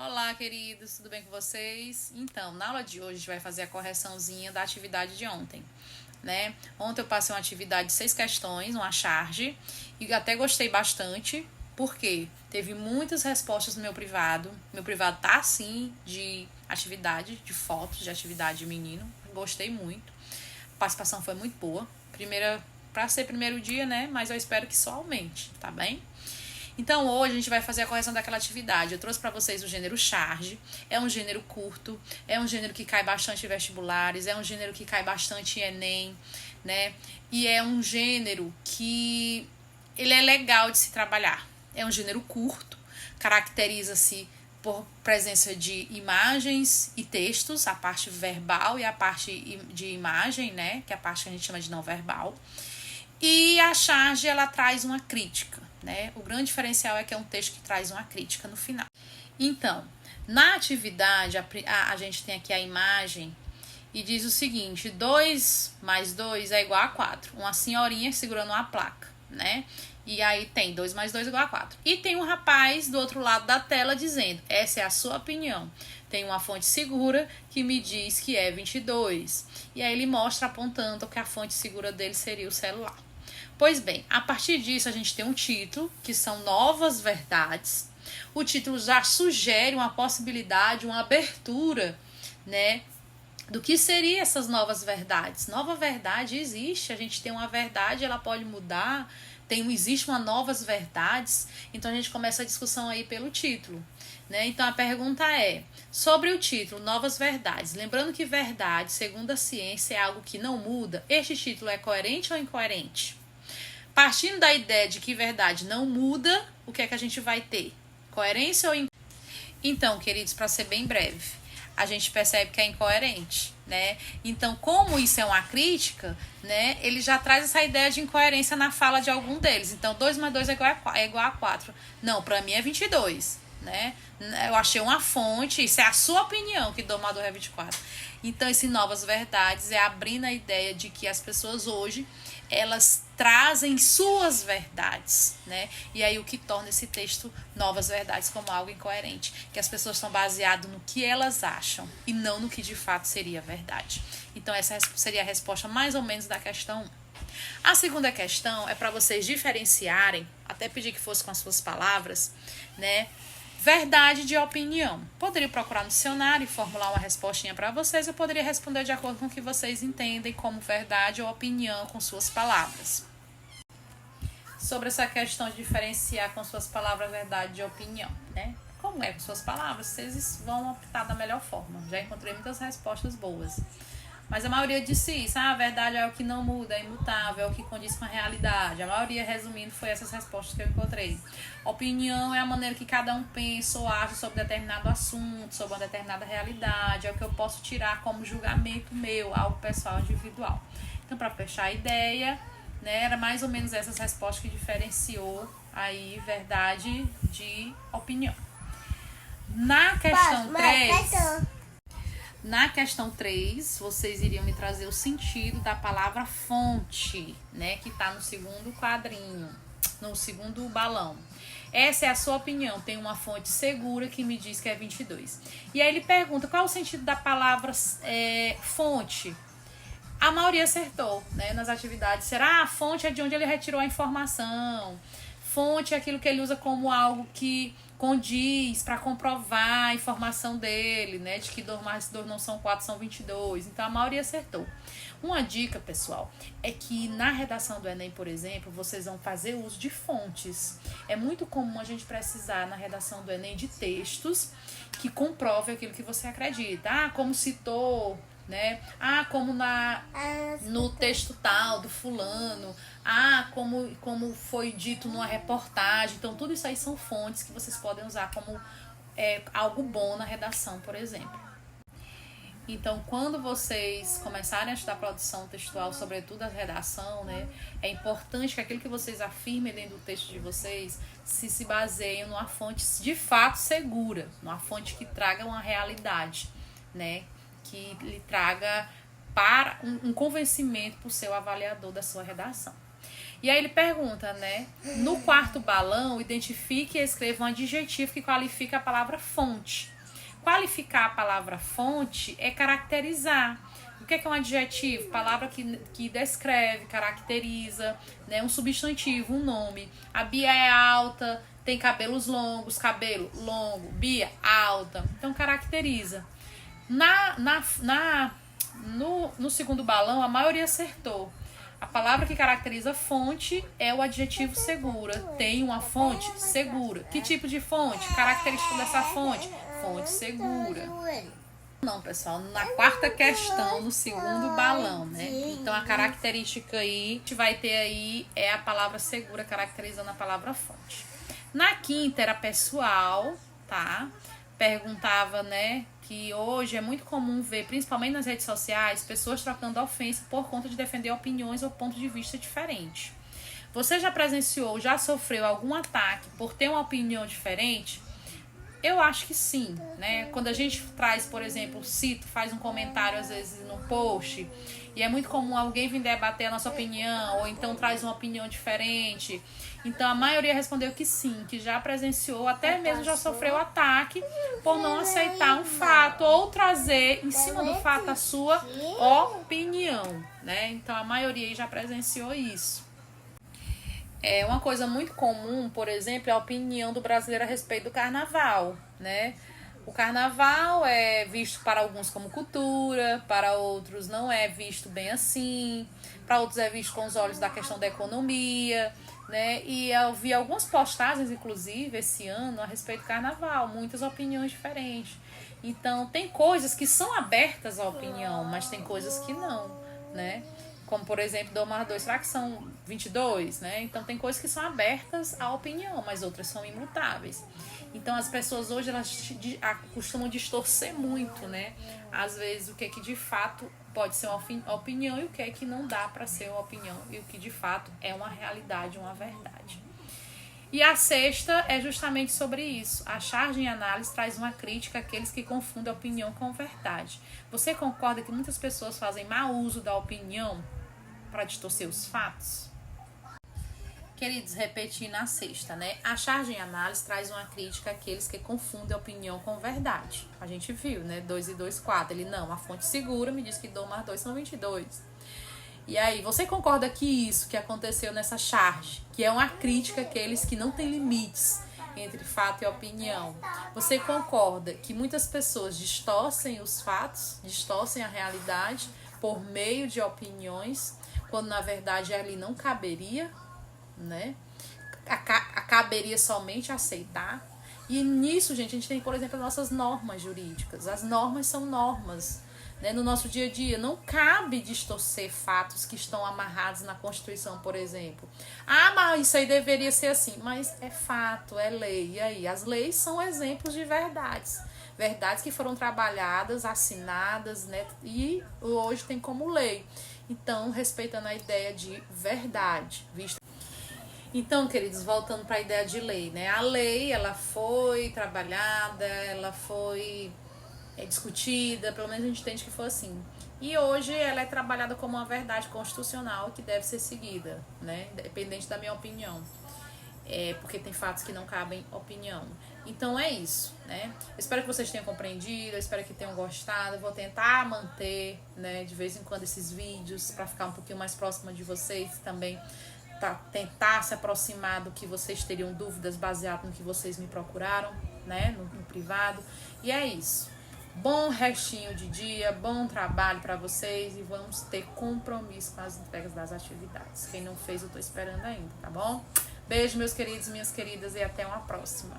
Olá, queridos, tudo bem com vocês? Então, na aula de hoje a gente vai fazer a correçãozinha da atividade de ontem, né? Ontem eu passei uma atividade de 6 questões, uma charge, e até gostei bastante, porque teve muitas respostas no meu privado. Meu privado tá assim de atividade, de fotos de atividade de menino, gostei muito. A participação foi muito boa. Para ser primeiro dia, né? Mas eu espero que só aumente, tá bem? Então, hoje a gente vai fazer a correção daquela atividade. Eu trouxe para vocês o gênero charge. É um gênero curto, é um gênero que cai bastante em vestibulares, é um gênero que cai bastante em Enem, né? E é um gênero que ele é legal de se trabalhar. É um gênero curto, caracteriza-se por presença de imagens e textos, a parte verbal e a parte de imagem, né? Que é a parte que a gente chama de não verbal. E a charge, ela traz uma crítica, né? O grande diferencial é que é um texto que traz uma crítica no final. Então, na atividade, a gente tem aqui a imagem e diz o seguinte: 2 mais 2 é igual a 4. Uma senhorinha segurando uma placa, né? E aí tem 2 mais 2 é igual a 4. E tem um rapaz do outro lado da tela dizendo: essa é a sua opinião. Tem uma fonte segura que me diz que é 22. E aí ele mostra apontando que a fonte segura dele seria o celular. Pois bem, a partir disso a gente tem um título, que são novas verdades. O título já sugere uma possibilidade, uma abertura, né, do que seriam essas novas verdades. Nova verdade existe, a gente tem uma verdade, ela pode mudar, existe uma novas verdades, então a gente começa a discussão aí pelo título. Né? Então a pergunta é, sobre o título, novas verdades, lembrando que verdade, segundo a ciência, é algo que não muda, este título é coerente ou incoerente? Partindo da ideia de que verdade não muda, o que é que a gente vai ter? Coerência ou incoerência? Então, queridos, para ser bem breve, a gente percebe que é incoerente, né? Então, como isso é uma crítica, né, ele já traz essa ideia de incoerência na fala de algum deles. Então, 2 mais 2 é igual a 4. Não, para mim é 22, né? Eu achei uma fonte, isso é a sua opinião, que domador é 24. Então, esse novas verdades é abrindo a ideia de que as pessoas hoje, elas trazem suas verdades, né? E aí o que torna esse texto novas verdades como algo incoerente, que as pessoas estão baseadas no que elas acham e não no que de fato seria verdade. Então essa seria a resposta mais ou menos da questão 1. A segunda questão é para vocês diferenciarem, até pedir que fosse com as suas palavras, né? Verdade de opinião. Poderia procurar no dicionário e formular uma respostinha para vocês. Eu poderia responder de acordo com o que vocês entendem como verdade ou opinião com suas palavras. Sobre essa questão de diferenciar com suas palavras verdade e opinião, né? Como é com suas palavras, vocês vão optar da melhor forma. Já encontrei muitas respostas boas. Mas a maioria disse isso, a verdade é o que não muda, é imutável, é o que condiz com a realidade. A maioria, resumindo, foi essas respostas que eu encontrei. Opinião é a maneira que cada um pensa ou age sobre determinado assunto, sobre uma determinada realidade, é o que eu posso tirar como julgamento meu, algo pessoal, individual. Então, para fechar a ideia, né, era mais ou menos essas respostas que diferenciou aí verdade de opinião. Na questão 3... Na questão 3, vocês iriam me trazer o sentido da palavra fonte, né? Que está no segundo quadrinho, no segundo balão. Essa é a sua opinião. Tem uma fonte segura que me diz que é 22. E aí ele pergunta qual é o sentido da palavra fonte. A maioria acertou, né? Nas atividades. Será a fonte é de onde ele retirou a informação? Fonte é aquilo que ele usa como algo que condiz para comprovar a informação dele, né? De que 2 mais 2 não são 4, são 22. Então, a maioria acertou. Uma dica, pessoal, é que na redação do Enem, por exemplo, vocês vão fazer uso de fontes. É muito comum a gente precisar, na redação do Enem, de textos que comprovem aquilo que você acredita. Ah, como citou, né? Ah, como no texto tal do fulano. Ah, como foi dito numa reportagem. Então, tudo isso aí são fontes que vocês podem usar como algo bom na redação, por exemplo. Então, quando vocês começarem a estudar produção textual, sobretudo a redação, né, é importante que aquilo que vocês afirmem dentro do texto de vocês se baseiem numa fonte de fato segura, numa fonte que traga uma realidade, né, que lhe traga para um convencimento para o seu avaliador da sua redação. E aí ele pergunta, né? No quarto balão, identifique e escreva um adjetivo que qualifica a palavra fonte. Qualificar a palavra fonte é caracterizar. O que é um adjetivo? Palavra que descreve, caracteriza, né? Um substantivo, um nome. A Bia é alta, tem cabelos longos, cabelo longo. Bia, alta. Então, caracteriza. No segundo balão, a maioria acertou. A palavra que caracteriza fonte é o adjetivo segura. Tem uma fonte segura. Que tipo de fonte? Característica dessa fonte? Fonte segura. Não, pessoal, na quarta questão, no segundo balão, né? Então, a característica aí, a gente vai ter aí, é a palavra segura, caracterizando a palavra fonte. Na quinta, era pessoal, tá? Perguntava, né, que hoje é muito comum ver, principalmente nas redes sociais, pessoas trocando ofensa por conta de defender opiniões ou ponto de vista diferente. Você já presenciou, já sofreu algum ataque por ter uma opinião diferente? Eu acho que sim, né? Quando a gente traz, por exemplo, faz um comentário às vezes no post, e é muito comum alguém vir debater a nossa opinião, ou então traz uma opinião diferente. Então a maioria respondeu que sim, que já presenciou, até mesmo já sofreu ataque por não aceitar um fato, ou trazer em cima do fato a sua opinião, né? Então a maioria já presenciou isso. É uma coisa muito comum, por exemplo, é a opinião do brasileiro a respeito do carnaval, né? O carnaval é visto para alguns como cultura, para outros não é visto bem assim, para outros é visto com os olhos da questão da economia, né? E eu vi algumas postagens, inclusive, esse ano, a respeito do carnaval, muitas opiniões diferentes. Então, tem coisas que são abertas à opinião, mas tem coisas que não, né? Como, por exemplo, Domar 2, será que são 22, né? Então, tem coisas que são abertas à opinião, mas outras são imutáveis. Então, as pessoas hoje, elas costumam distorcer muito, né? Às vezes, o que é que de fato pode ser uma opinião e o que é que não dá para ser uma opinião e o que de fato é uma realidade, uma verdade. E a sexta é justamente sobre isso. A charge em análise traz uma crítica àqueles que confundem a opinião com verdade. Você concorda que muitas pessoas fazem mau uso da opinião para distorcer os fatos? Queridos, repetindo a sexta, né? A charge em análise traz uma crítica àqueles que confundem a opinião com verdade. A gente viu, né? 2 e 2, 4. Ele, não, a fonte segura me diz que 2 mais 2 são 22. E aí, você concorda que isso que aconteceu nessa charge, que é uma crítica àqueles que não têm limites entre fato e opinião, você concorda que muitas pessoas distorcem os fatos, distorcem a realidade por meio de opiniões, quando na verdade ali não caberia, né? Caberia somente aceitar. E nisso, gente, a gente tem, por exemplo, as nossas normas jurídicas. As normas são normas, né? No nosso dia a dia não cabe distorcer fatos que estão amarrados na Constituição, por exemplo. Ah, mas isso aí deveria ser assim. Mas é fato, é lei. E aí? As leis são exemplos de verdades. Verdades que foram trabalhadas, assinadas, né? E hoje tem como lei. Então, respeitando a ideia de verdade, visto. Então, queridos, voltando para a ideia de lei, né? A lei, ela foi trabalhada, ela foi discutida, pelo menos a gente entende que foi assim. E hoje ela é trabalhada como uma verdade constitucional que deve ser seguida, né? Independente da minha opinião. Porque tem fatos que não cabem opinião. Então é isso, né? Eu espero que vocês tenham compreendido, eu espero que tenham gostado. Eu vou tentar manter, né, de vez em quando esses vídeos para ficar um pouquinho mais próxima de vocês também. Tentar se aproximar do que vocês teriam dúvidas baseado no que vocês me procuraram, né, no privado. E é isso. Bom restinho de dia, bom trabalho para vocês e vamos ter compromisso com as entregas das atividades. Quem não fez, eu tô esperando ainda, tá bom? Beijo, meus queridos e minhas queridas, e até uma próxima.